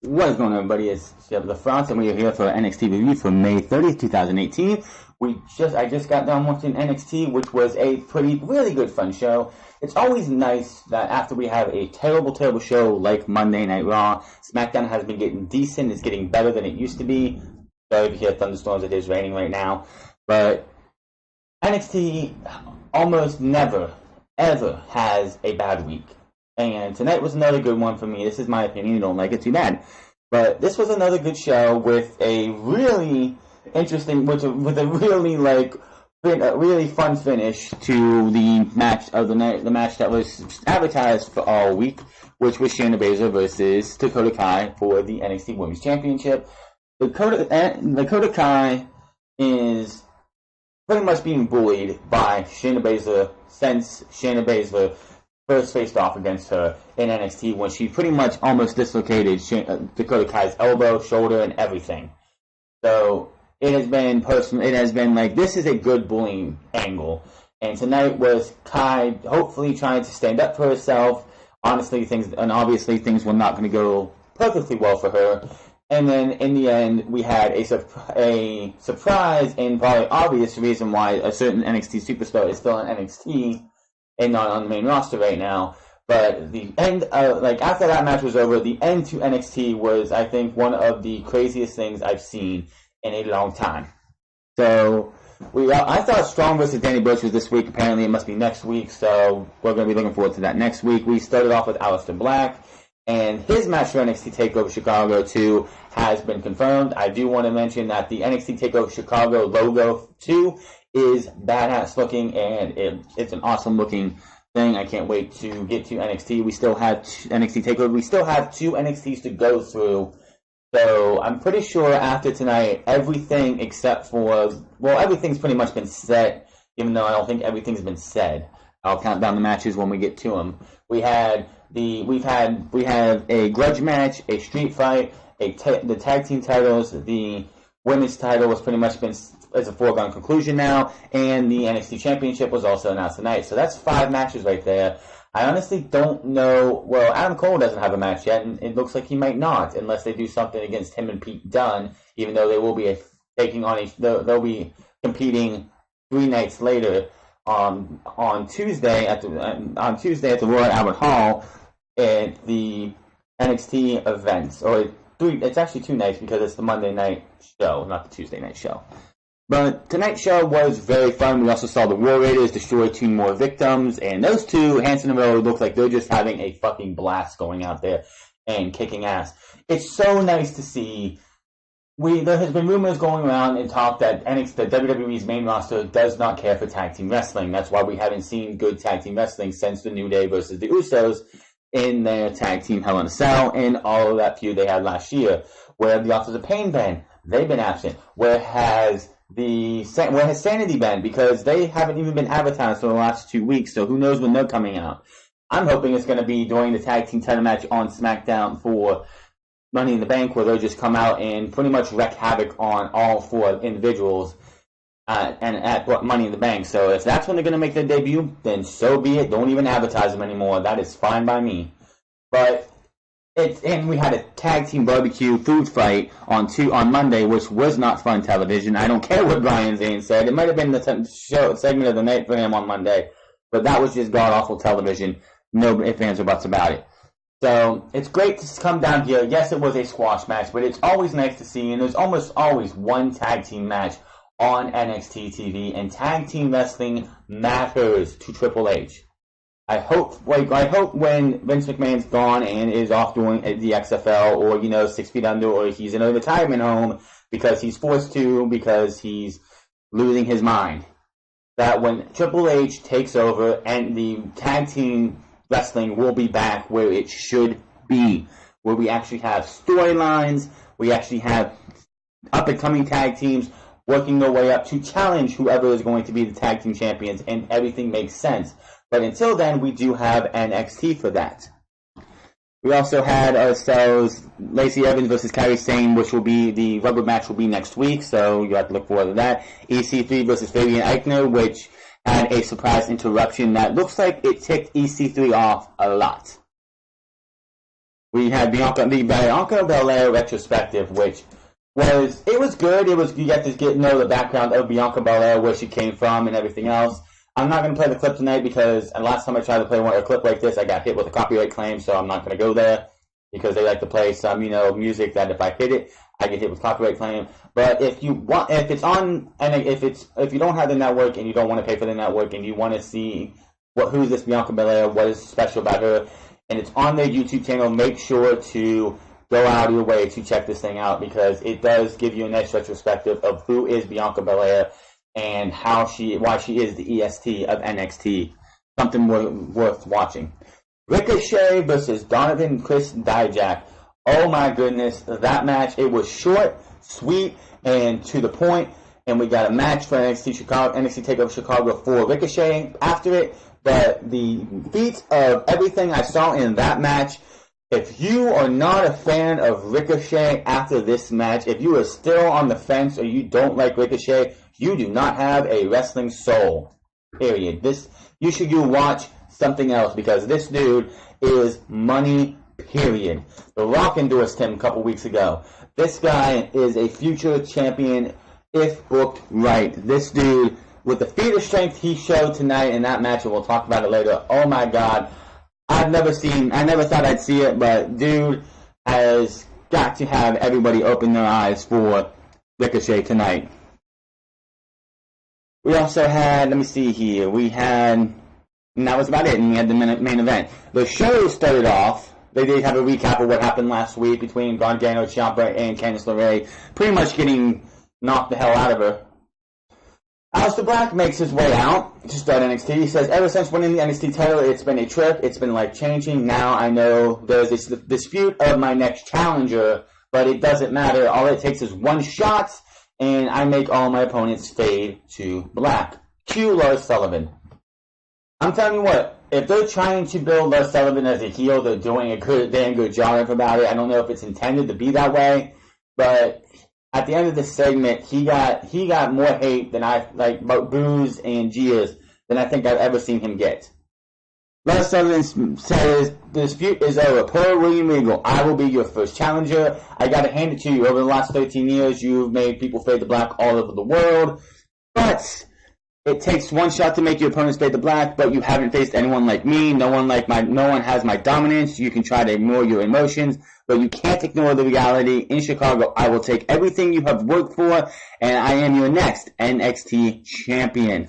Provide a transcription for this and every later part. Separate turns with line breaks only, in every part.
What is going on, everybody? It's Chef LaFrance, and we are here for NXT review for May 30th, 2018. I just got done watching NXT, which was a really good fun show. It's always nice that after we have a terrible show like Monday Night Raw, SmackDown has been getting decent. It's getting better than it used to be. Sorry if you hear thunderstorms, it is raining right now. But NXT almost never, ever has a bad week. And tonight was another good one for me. This is my opinion. You don't like it, too bad. But this was another good show with a really interesting, with a really fun finish to the match of the night, the match that was advertised for all week, which was Shayna Baszler versus Dakota Kai for the NXT Women's Championship. Dakota Kai is pretty much being bullied by Shayna Baszler since Shayna Baszler first faced off against her in NXT when she pretty much almost dislocated Dakota Kai's elbow, shoulder, and everything. So it has been personal. It has been like, this is a good bullying angle. And tonight was Kai hopefully trying to stand up for herself. Obviously things were not going to go perfectly well for her. And then in the end, we had a surprise and probably obvious reason why a certain NXT superstar is still in NXT and not on the main roster right now. But the end, after that match was over, the end to NXT was, I think, one of the craziest things I've seen in a long time. So I thought Strong versus Danny Burch was this week. Apparently, it must be next week. So we're going to be looking forward to that next week. We started off with Aleister Black, and his match for NXT TakeOver Chicago 2 has been confirmed. I do want to mention that the NXT TakeOver Chicago logo 2 is badass looking, and it's an awesome looking thing. I can't wait to get to NXT. We still have NXT TakeOver. We still have 2 NXTs to go through. So I'm pretty sure after tonight, everything except for, everything's pretty much been set, even though I don't think everything's been said. I'll count down the matches when we get to them. We have a grudge match, a street fight, the tag team titles, the women's title has pretty much been as a foregone conclusion now, and the NXT Championship was also announced tonight. So that's 5 matches right there. I honestly don't know. Well, Adam Cole doesn't have a match yet, and it looks like he might not, unless they do something against him and Pete Dunne. Even though they will be they'll be competing 3 nights later on Tuesday at the Royal Albert Hall at the NXT event. It's actually 2 nights because it's the Monday night show, not the Tuesday night show. But tonight's show was very fun. We also saw the War Raiders destroy 2 more victims, and those 2, Hanson and Rowe, look like they're just having a fucking blast going out there and kicking ass. It's so nice to see. There has been rumors going around and talk that WWE's main roster does not care for tag team wrestling. That's why we haven't seen good tag team wrestling since the New Day versus the Usos in their tag team Hell in a Cell and all of that feud they had last year. Where have the Authors of Pain been? They've been absent. Where has Sanity been? Because they haven't even been advertised for the last 2 weeks, so who knows when they're coming out. I'm hoping it's going to be during the tag team title match on SmackDown for Money in the Bank, where they'll just come out and pretty much wreak havoc on all 4 individuals and at Money in the Bank. So if that's when they're going to make their debut, then so be it. Don't even advertise them anymore. That is fine by me. But and we had a tag team barbecue food fight on Monday, which was not fun television. I don't care what Brian Zane said. It might have been the segment of the night for him on Monday, but that was just god-awful television. No ifs, ands, or buts about it. So it's great to come down here. Yes, it was a squash match, but it's always nice to see, and there's almost always one tag team match on NXT TV, and tag team wrestling matters to Triple H. I hope when Vince McMahon's gone and is off doing the XFL or 6 Feet Under, or he's in a retirement home because he's forced to, because he's losing his mind, that when Triple H takes over and the tag team wrestling will be back where it should be, where we actually have storylines, we actually have up-and-coming tag teams working their way up to challenge whoever is going to be the tag team champions, and everything makes sense. But until then, we do have NXT for that. We also had ourselves Lacey Evans versus Kairi Sane, which will be the rubber match will be next week, so you have to look forward to that. EC3 versus Fabian Eichner, which had a surprise interruption that looks like it ticked EC3 off a lot. we had the Bianca Belair retrospective, which was good. You get to know the background of Bianca Belair, where she came from, and everything else. I'm not going to play the clip tonight because last time I tried to play a clip like this, I got hit with a copyright claim, so I'm not going to go there because they like to play some, music that if I hit it, I get hit with copyright claim. But if you don't have the network and you don't want to pay for the network and you want to see who's this Bianca Belair, what is special about her, and it's on their YouTube channel, make sure to go out of your way to check this thing out because it does give you a nice retrospective of who is Bianca Belair and why she is the EST of NXT. Something worth watching. Ricochet versus Donovan Chris Dijak. Oh my goodness, that match, it was short, sweet, and to the point, and we got a match for NXT TakeOver Chicago for Ricochet after it, but the feats of everything I saw in that match, if you are not a fan of Ricochet after this match, if you are still on the fence or you don't like Ricochet, you do not have a wrestling soul. Period. You should watch something else because this dude is money. Period. The Rock endorsed him a couple weeks ago. This guy is a future champion if booked right. This dude, with the feat of strength he showed tonight in that match, and we'll talk about it later. Oh my God. I never thought I'd see it, but dude has got to have everybody open their eyes for Ricochet tonight. We also had, let me see here, and that was about it, and we had the main event. The show started off, they did have a recap of what happened last week between Gargano, Ciampa, and Candice LeRae, pretty much getting knocked the hell out of her. Aleister Black makes his way out to start NXT. He says, ever since winning the NXT title, it's been a trip. It's been life-changing. Now I know there's this dispute of my next challenger, but it doesn't matter. All it takes is one shot, and I make all my opponents fade to black. Cue Lars Sullivan. I'm telling you what, if they're trying to build Lars Sullivan as a heel, they're doing a damn good job about it. I don't know if it's intended to be that way, but at the end of this segment, he got more hate than about boos and jeers than I think I've ever seen him get. Lars Sullivan says, the dispute is over. Per William Regal, I will be your first challenger. I gotta hand it to you. Over the last 13 years, you've made people fade to black all over the world. But it takes one shot to make your opponents fade to black, but you haven't faced anyone like me. No one has my dominance. You can try to ignore your emotions, but you can't ignore the reality. In Chicago, I will take everything you have worked for, and I am your next NXT champion.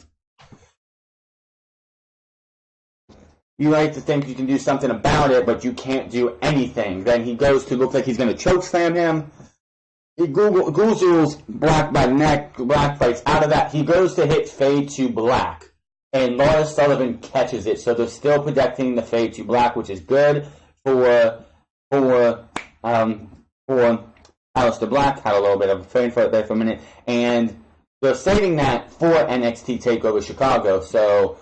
You like to think you can do something about it, but you can't do anything. Then he goes to look like he's going to chokeslam him. He goozles Black by the neck. Black fights out of that. He goes to hit fade to black, and Lars Sullivan catches it. So they're still protecting the fade to black, which is good for Aleister Black. Had a little bit of a frame for it there for a minute, and they're saving that for NXT TakeOver Chicago. So,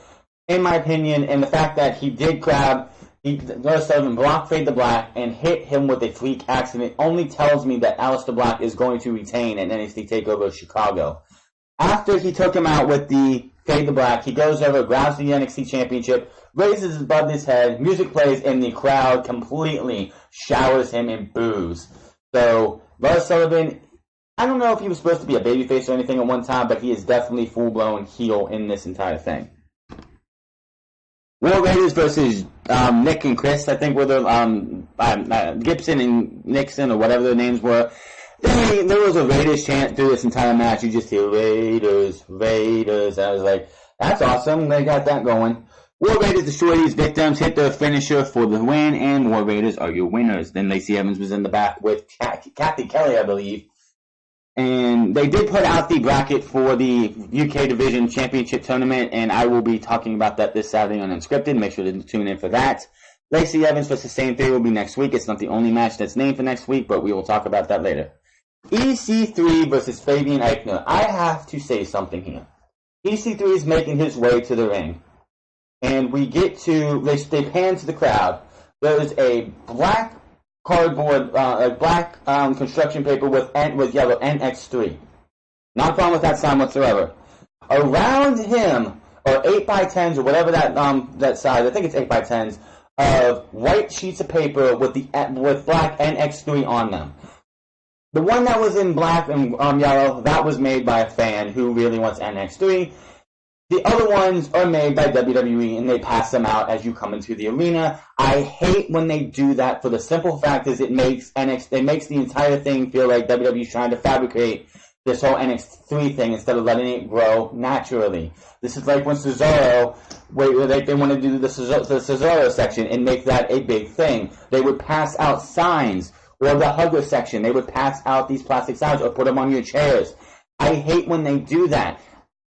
in my opinion, and the fact that he did grab Lars Sullivan blocked fade to black and hit him with a freak accident only tells me that Aleister Black is going to retain at NXT TakeOver Chicago. After he took him out with the fade to black, he goes over, grabs the NXT Championship, raises above his head, music plays, and the crowd completely showers him in boos. So, Lars Sullivan, I don't know if he was supposed to be a babyface or anything at one time, but he is definitely full-blown heel in this entire thing. War Raiders versus Nick and Chris, I think were the Gibson and Nixon or whatever their names were. There was a Raiders chant through this entire match. You just hear Raiders, Raiders. And I was like, that's awesome. They got that going. War Raiders destroy these victims, hit their finisher for the win, and War Raiders are your winners. Then Lacey Evans was in the back with Kathy Kelly, I believe. And they did put out the bracket for the UK Division Championship Tournament, and I will be talking about that this Saturday on Unscripted. Make sure to tune in for that. Lacey Evans versus Same Theory will be next week. It's not the only match that's named for next week, but we will talk about that later. EC3 versus Fabian Eichner. I have to say something here. EC3 is making his way to the ring, and we get to, they pan to the crowd. There's a black cardboard, black construction paper with yellow NX3. Not a problem with that sign whatsoever. Around him, or 8x10s, or whatever that size, I think it's 8x10s, of white sheets of paper with black NX3 on them. The one that was in black and yellow, that was made by a fan who really wants NX3. The other ones are made by WWE, and they pass them out as you come into the arena. I hate when they do that for the simple fact is it makes the entire thing feel like WWE's trying to fabricate this whole NX3 thing instead of letting it grow naturally. This is like when Cesaro, they want to do the Cesaro section and make that a big thing. They would pass out signs, or the hugger section. They would pass out these plastic signs or put them on your chairs. I hate when they do that.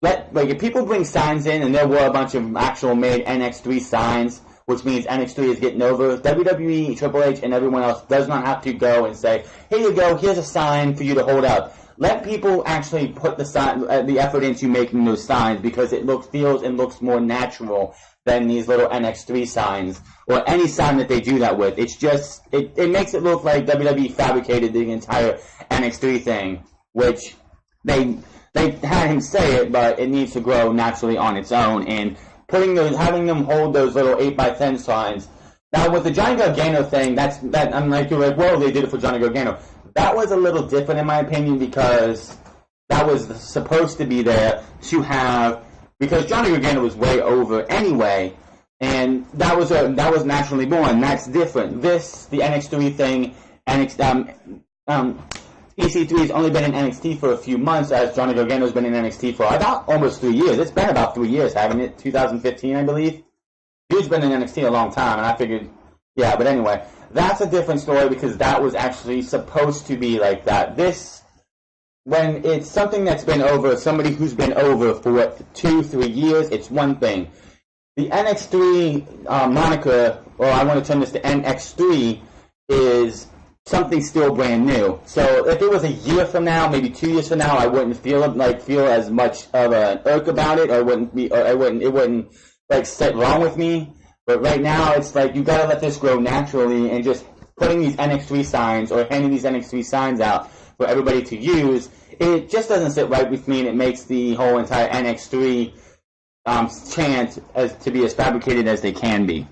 If people bring signs in, and there were a bunch of actual made NX3 signs, which means NX3 is getting over, WWE, Triple H, and everyone else does not have to go and say, here you go, here's a sign for you to hold up. Let people actually put the effort into making those signs because it feels and looks more natural than these little NX3 signs or any sign that they do that with. It's just, it makes it look like WWE fabricated the entire NX3 thing, which they had him say it, but it needs to grow naturally on its own. And having them hold those little 8x10 signs. Now with the Johnny Gargano thing, I'm like, you're like, well, they did it for Johnny Gargano. That was a little different in my opinion because that was supposed to be there to have, because Johnny Gargano was way over anyway, and that was naturally born. That's different. The NX3 thing, EC3 has only been in NXT for a few months, as Johnny Gargano's been in NXT for about almost 3 years. It's been about 3 years, haven't it? 2015, I believe. He's been in NXT a long time, and I figured, yeah, but anyway, that's a different story because that was actually supposed to be like that. When it's something that's been over, somebody who's been over for 2-3 years, it's one thing. The NX3 moniker, or I want to turn this to NX3, is something still brand new. So if it was a year from now, maybe 2 years from now, I wouldn't feel as much of an irk about it, or it wouldn't sit wrong with me. But right now, it's like you gotta let this grow naturally, and just putting these NX3 signs or handing these NX3 signs out for everybody to use, it just doesn't sit right with me, and it makes the whole entire NX3 chant to be as fabricated as they can be.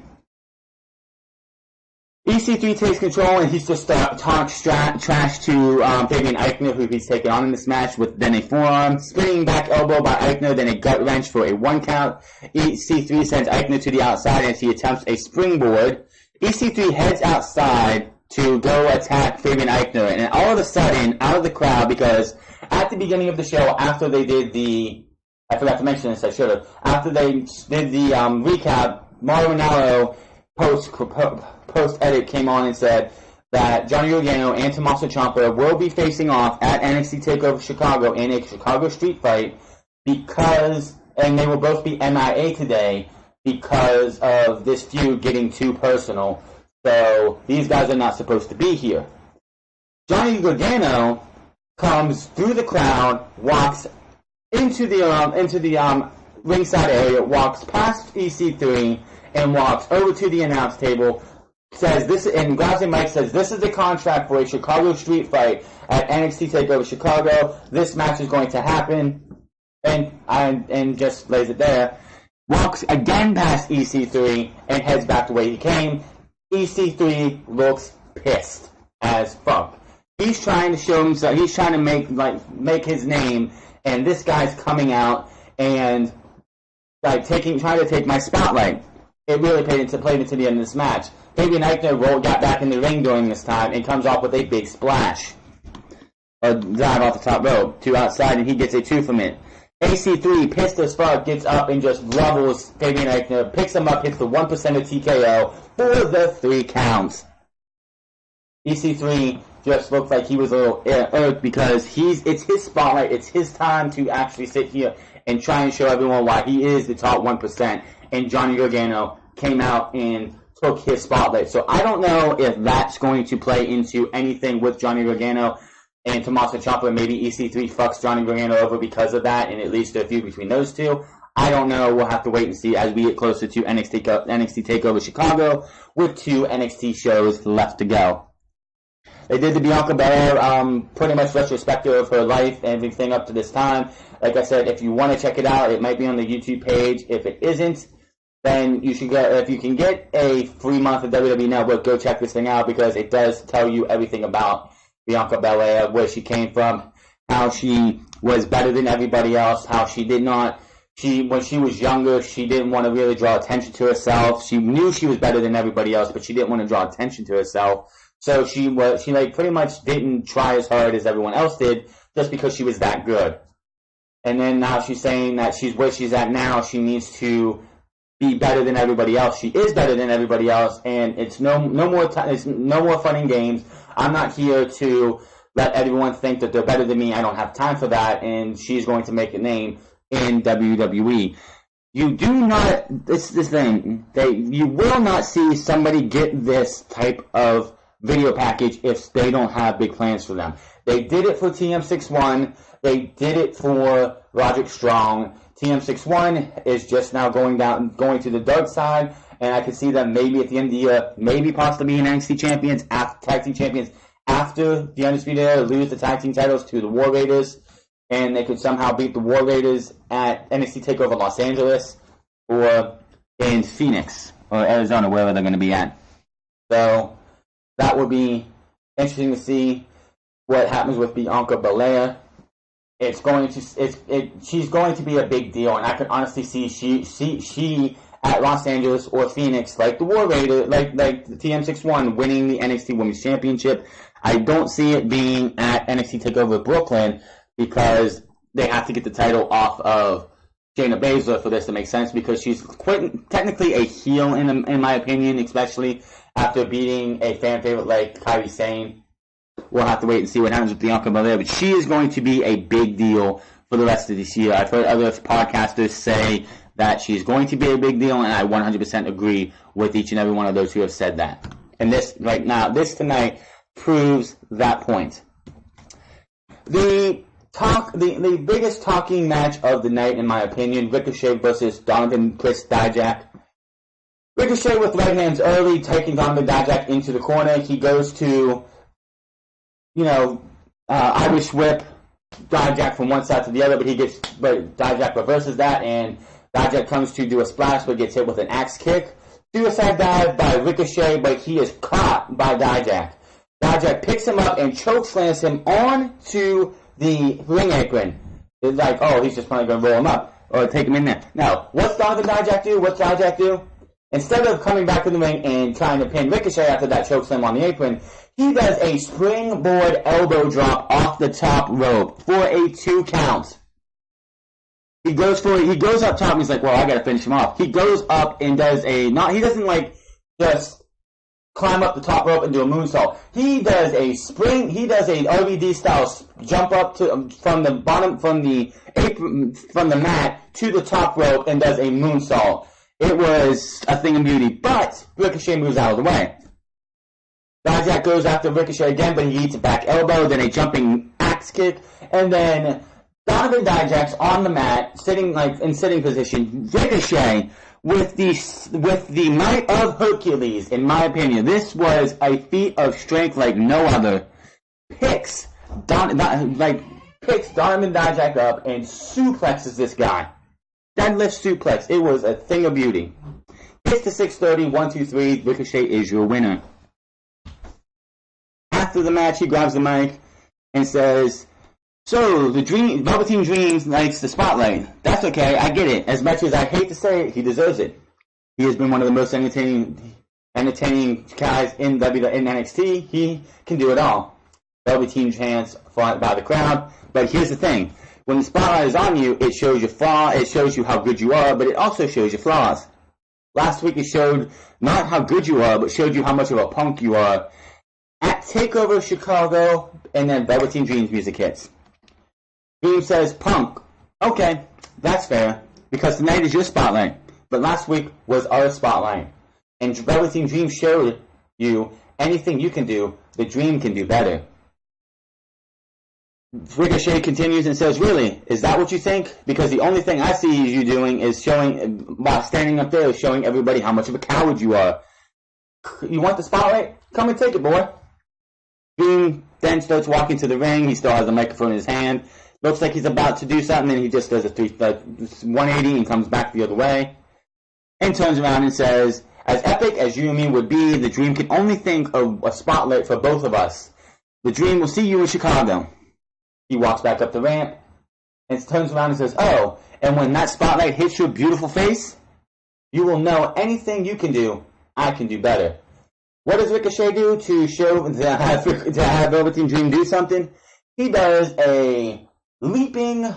EC3 takes control, and he's just talks trash to Fabian Eichner, who he's taken on in this match, with then a forearm, spinning back elbow by Eichner, then a gut wrench for a 1 count. EC3 sends Eichner to the outside as he attempts a springboard. EC3 heads outside to go attack Fabian Eichner, and all of a sudden, out of the crowd, because at the beginning of the show, after they did I forgot to mention this, I should have, after they did the recap, Mauro Ranallo post-edit came on and said that Johnny Gargano and Tommaso Ciampa will be facing off at NXT TakeOver Chicago in a Chicago street fight and they will both be MIA today because of this feud getting too personal. So these guys are not supposed to be here. Johnny Gargano comes through the crowd, walks into the ringside area, walks past EC3, and walks over to the announce table, says this, and grabs a mic, says this is the contract for a Chicago street fight at NXT TakeOver Chicago. This match is going to happen, and just lays it there. Walks again past EC3 and heads back the way he came. EC3 looks pissed as fuck. He's trying to show himself. He's trying to make his name, and this guy's coming out and trying to take my spotlight. It really played into the end of this match. Fabian Eichner got back in the ring during this time and comes off with a big splash. A dive off the top rope to outside, and he gets a 2 from it. EC3, pissed as fuck, gets up and just levels Fabian Eichner, picks him up, hits the 1% of TKO for the 3 counts. EC3 just looked like he was a little irked because it's his spotlight, it's his time to actually sit here and try and show everyone why he is the top 1%. And Johnny Gargano came out and took his spotlight. So I don't know if that's going to play into anything with Johnny Gargano and Tommaso Ciampa. Maybe EC3 fucks Johnny Gargano over because of that, and it leads to a feud between those two. I don't know. We'll have to wait and see as we get closer to NXT TakeOver Chicago with 2 NXT shows left to go. They did the Bianca Belair pretty much retrospective of her life and everything up to this time. Like I said, if you want to check it out, it might be on the YouTube page. If it isn't, then you should go. If you can get a free month of WWE Network, go check this thing out because it does tell you everything about Bianca Belair, where she came from, how she was better than everybody else, how she did not. When she was younger, she didn't want to really draw attention to herself. She knew she was better than everybody else, but she didn't want to draw attention to herself. So she pretty much didn't try as hard as everyone else did, just because she was that good. And then now she's saying that she's where she's at now. She needs to be better than everybody else. She is better than everybody else, and it's no more fun and games. I'm not here to let everyone think that they're better than me. I don't have time for that. And she's going to make a name in WWE. You do not. It's this thing. You will not see somebody get this type of video package if they don't have big plans for them. They did it for TM61. They did it for Roderick Strong. TM61 is just now going to the dark side, and I could see them maybe at the end of the year, maybe possibly being NXT champions, tag team champions after the Undisputed Era lose the tag team titles to the War Raiders, and they could somehow beat the War Raiders at NXT TakeOver Los Angeles or in Phoenix or Arizona, wherever they're going to be at. So that would be interesting to see what happens with Bianca Belair. She's going to be a big deal, and I can honestly see she at Los Angeles or Phoenix, like the War Raider, like the TM61 winning the NXT Women's Championship. I don't see it being at NXT TakeOver Brooklyn because they have to get the title off of Shayna Baszler for this to make sense, because she's quite technically a heel in my opinion, especially after beating a fan favorite like Kairi Sane. We'll have to wait and see what happens with Bianca Belair, but she is going to be a big deal for the rest of this year. I've heard other podcasters say that she's going to be a big deal, and I 100% agree with each and every one of those who have said that. And this tonight proves that point. The biggest talking match of the night, in my opinion, Ricochet versus Donovan Chris Dijak. Ricochet with right hands early, taking Donovan Dijak into the corner. He goes to Irish whip Dijak from one side to the other, but Dijak reverses that, and Dijak comes to do a splash, but gets hit with an axe kick. Suicide dive by Ricochet, but he is caught by Dijak. Dijak picks him up and chokeslams him onto the ring apron. It's like, oh, he's just probably going to roll him up or take him in there. Now, what's Donovan Dijak do? What's Dijak do? Instead of coming back in the ring and trying to pin Ricochet after that chokeslam on the apron, he does a springboard elbow drop off the top rope for a 2 count. He goes up top and he's like, well, I gotta finish him off. He goes up and does he doesn't just climb up the top rope and do a moonsault. He does a RVD style jump up from the mat to the top rope and does a moonsault. It was a thing of beauty, but Ricochet moves out of the way. Dijak goes after Ricochet again, but he eats a back elbow, then a jumping axe kick, and then Donovan Dijak's on the mat, sitting in sitting position. Ricochet, with the might of Hercules, in my opinion, this was a feat of strength like no other. Picks Donovan Dijak up and suplexes this guy. Deadlift suplex. It was a thing of beauty. Hits the 630, 1, 2, 3. Ricochet is your winner. After the match, he grabs the mic and says, so, Velveteen Dreams likes the spotlight. That's okay, I get it. As much as I hate to say it, he deserves it. He has been one of the most entertaining guys in NXT. He can do it all. Velveteen chants fought by the crowd. But here's the thing. When the spotlight is on you, it shows your flaw, it shows you how good you are, but it also shows your flaws. Last week it showed not how good you are, but showed you how much of a punk you are. At TakeOver Chicago, and then Velveteen Dreams music hits. Dream says, punk. Okay, that's fair, because tonight is your spotlight, but last week was our spotlight. And Velveteen Dream showed you anything you can do, the Dream can do better. Ricochet continues and says, really, is that what you think? Because the only thing I see you doing is while standing up there, is showing everybody how much of a coward you are. You want the spotlight? Come and take it, boy. Dream then starts walking to the ring. He still has the microphone in his hand. Looks like he's about to do something, and he just does a 180 and comes back the other way. and turns around and says, as epic as you and me would be, the Dream can only think of a spotlight for both of us. The Dream will see you in Chicago. He walks back up the ramp and turns around and says, oh, and when that spotlight hits your beautiful face, you will know anything you can do, I can do better. What does Ricochet do to have Velveteen Dream do something? He does a leaping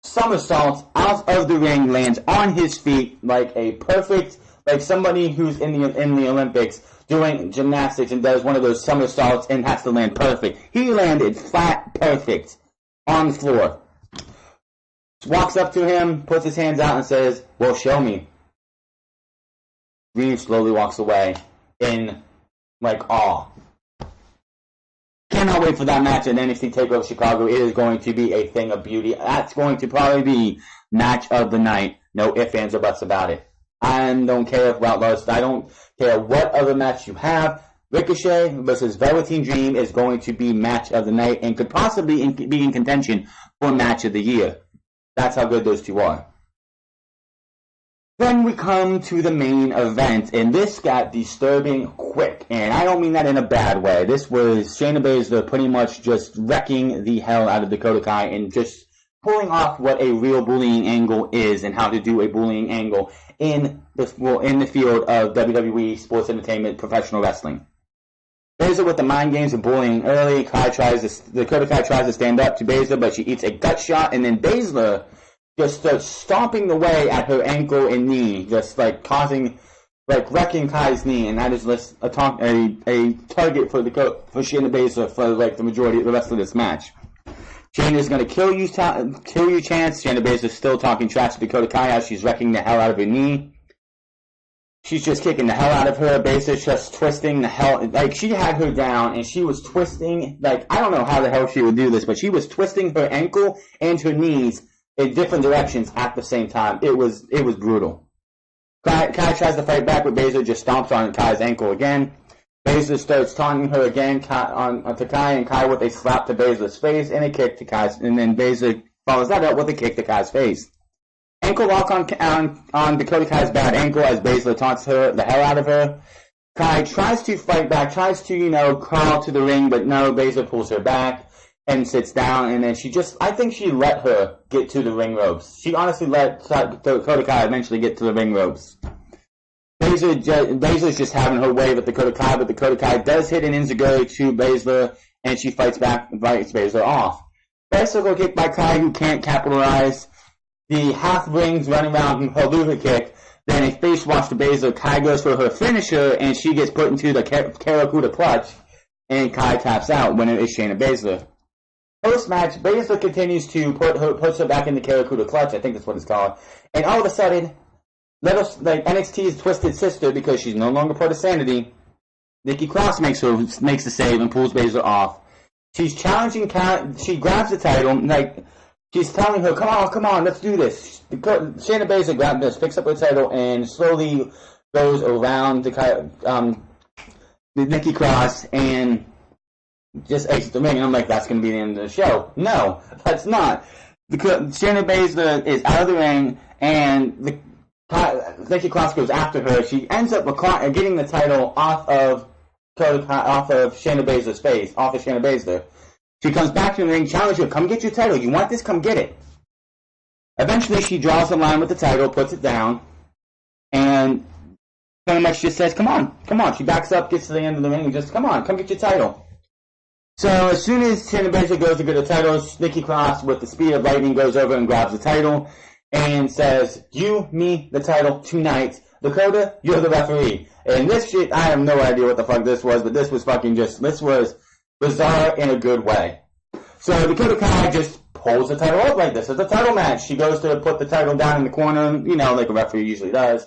somersault out of the ring, lands on his feet like a perfect, like somebody who's in the Olympics doing gymnastics and does one of those somersaults and has to land perfect. He landed flat perfect on the floor. Walks up to him, puts his hands out and says, well, show me. Dream slowly walks away in like awe. Cannot wait for that match at NXT TakeOver Chicago. It is going to be a thing of beauty. That's going to probably be match of the night. No ifs, ands, or buts about it. I don't care about those. I don't care what other match you have. Ricochet versus Velveteen Dream is going to be match of the night and could possibly be in contention for match of the year. That's how good those two are. Then we come to the main event, and this got disturbing quick, and I don't mean that in a bad way. This was Shayna Baszler pretty much just wrecking the hell out of Dakota Kai and just pulling off what a real bullying angle is and how to do a bullying angle in the field of WWE sports entertainment professional wrestling. Baszler with the mind games of bullying early. Dakota Kai tries to stand up to Baszler, but she eats a gut shot, and then Baszler just starts stomping away at her ankle and knee, just like wrecking Kai's knee, and that is a target for Shayna Baszler for like the majority of the rest of this match. Shayna's gonna kill you chance. Shayna Baszler's still talking trash to Dakota Kai as she's wrecking the hell out of her knee. She's just kicking the hell out of her. Baszler's just twisting the hell, like she had her down and she was twisting, like I don't know how the hell she would do this, but she was twisting her ankle and her knees in different directions at the same time. It was brutal. Kai tries to fight back, but Baszler just stomps on Kai's ankle again. Baszler starts taunting her again to Kai, and Kai with a slap to Baszler's face and a kick to Kai's, and then Baszler follows that up with a kick to Kai's face. Ankle lock on Dakota Kai's bad ankle as Baszler taunts the hell out of her. Kai tries to fight back, tries to, crawl to the ring, but no, Baszler pulls her back and sits down, and then I think she let her get to the ring ropes. She honestly let Dakota Kai eventually get to the ring ropes. Baszler's just having her way with Dakota Kai, but Dakota Kai does hit an enziguri to Baszler, and she fights Baszler off. Bicycle kick by Kai, who can't capitalize. The half rings running around her Luger kick. Then a face wash to Baszler. Kai goes for her finisher, and she gets put into the Karakuda clutch, and Kai taps out. Winner is Shayna Baszler. Post-match, Baszler continues to puts her back in the Karakuda clutch. I think that's what it's called. And all of a sudden, NXT's twisted sister, because she's no longer part of Sanity, Nikki Cross makes the save and pulls Baszler off. She's challenging Kai. She grabs the title, she's telling her, come on, let's do this. Shayna Baszler grabs this, picks up her title, and slowly goes around the Nikki Cross and just exits the ring. And I'm like, that's going to be the end of the show. No, that's not. Because Shayna Baszler is out of the ring, and Nikki Cross goes after her. She ends up getting the title off of Shayna Baszler's face, off of Shayna Baszler. She comes back to the ring, challenges her, come get your title. You want this? Come get it. Eventually, she draws the line with the title, puts it down, and pretty much just says, come on. She backs up, gets to the end of the ring, and just, come get your title. So as soon as Shayna Baszler goes to get the title, Nikki Cross, with the speed of lightning, goes over and grabs the title and says, me, the title, tonight. Dakota, you're the referee. And this shit, I have no idea what the fuck this was, but this was this was bizarre in a good way. So Dakota Kai just pulls the title up like this. It's a title match. She goes to put the title down in the corner, like a referee usually does.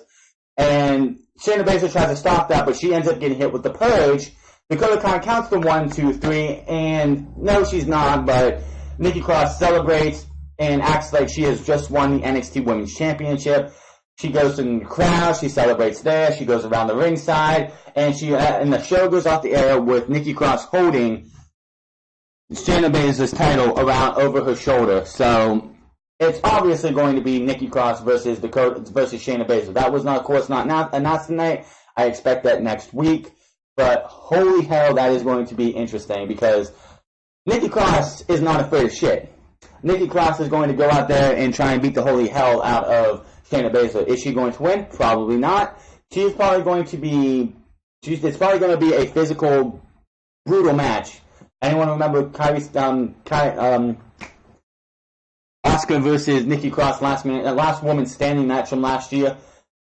And Shayna Baszler tries to stop that, but she ends up getting hit with the purge. Dakota Kai counts to 1, 2, 3, and no, she's not, but Nikki Cross celebrates and acts like she has just won the NXT Women's Championship. She goes in the crowd, she celebrates there, she goes around the ringside, and the show goes off the air with Nikki Cross holding Shayna Baszler's title over her shoulder. So it's obviously going to be Nikki Cross versus Shayna Baszler. That was not, of course, not announced tonight. I expect that next week. But holy hell, that is going to be interesting because Nikki Cross is not afraid of shit. Nikki Cross is going to go out there and try and beat the holy hell out of Shayna Baszler. Is she going to win? Probably not. She's probably going to be. It's probably going to be a physical, brutal match. Anyone remember Asuka versus Nikki Cross last woman standing match from last year?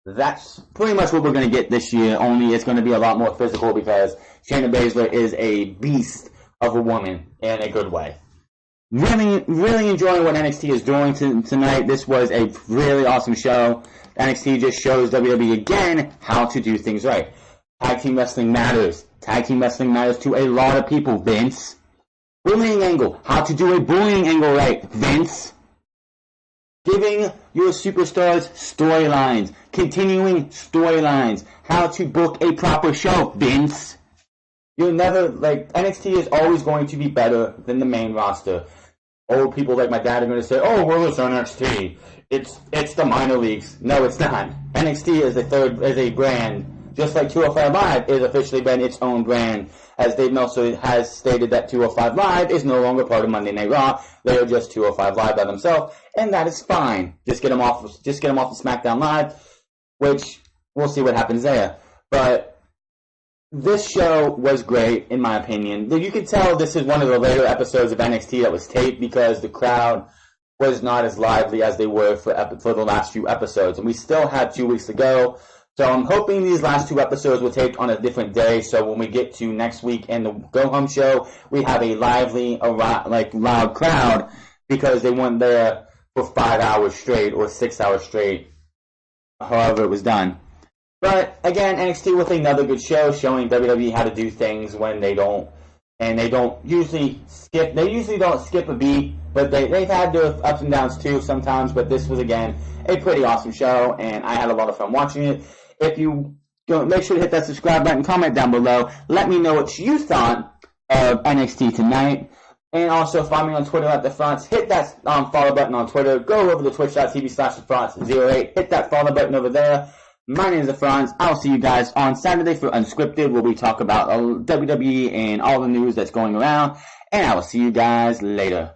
That's pretty much what we're going to get this year, only it's going to be a lot more physical because Shayna Baszler is a beast of a woman in a good way. Really, really enjoying what NXT is doing tonight. This was a really awesome show. NXT just shows WWE again how to do things right. Tag team wrestling matters. Tag team wrestling matters to a lot of people, Vince. Bullying angle. How to do a bullying angle right, Vince. Giving your superstars storylines. Continuing storylines. How to book a proper show, Vince. You'll never, NXT is always going to be better than the main roster. Old people like my dad are going to say, oh, well, it's NXT. It's the minor leagues. No, it's not. NXT is a brand. Just like 205 Live is officially been its own brand, as Dave Meltzer has stated that 205 Live is no longer part of Monday Night Raw. They are just 205 Live by themselves, and that is fine. Just get them off of SmackDown Live, which we'll see what happens there. But this show was great, in my opinion. You could tell this is one of the later episodes of NXT that was taped because the crowd was not as lively as they were for the last few episodes, and we still had 2 weeks to go. So I'm hoping these last 2 episodes will take on a different day, so when we get to next week and the go-home show, we have a lively, loud crowd, because they weren't there for 5 hours straight or 6 hours straight, however it was done. But, again, NXT with another good show, showing WWE how to do things when they don't, and they don't usually skip a beat, but they've had their ups and downs too sometimes, but this was, again, a pretty awesome show, and I had a lot of fun watching it. If you don't, make sure to hit that subscribe button, comment down below. Let me know what you thought of NXT tonight. And also find me on Twitter at The Fronts. Hit that follow button on Twitter. Go over to twitch.tv/TheFronts08. Hit that follow button over there. My name is The Fronts. I'll see you guys on Saturday for Unscripted, where we talk about WWE and all the news that's going around. And I will see you guys later.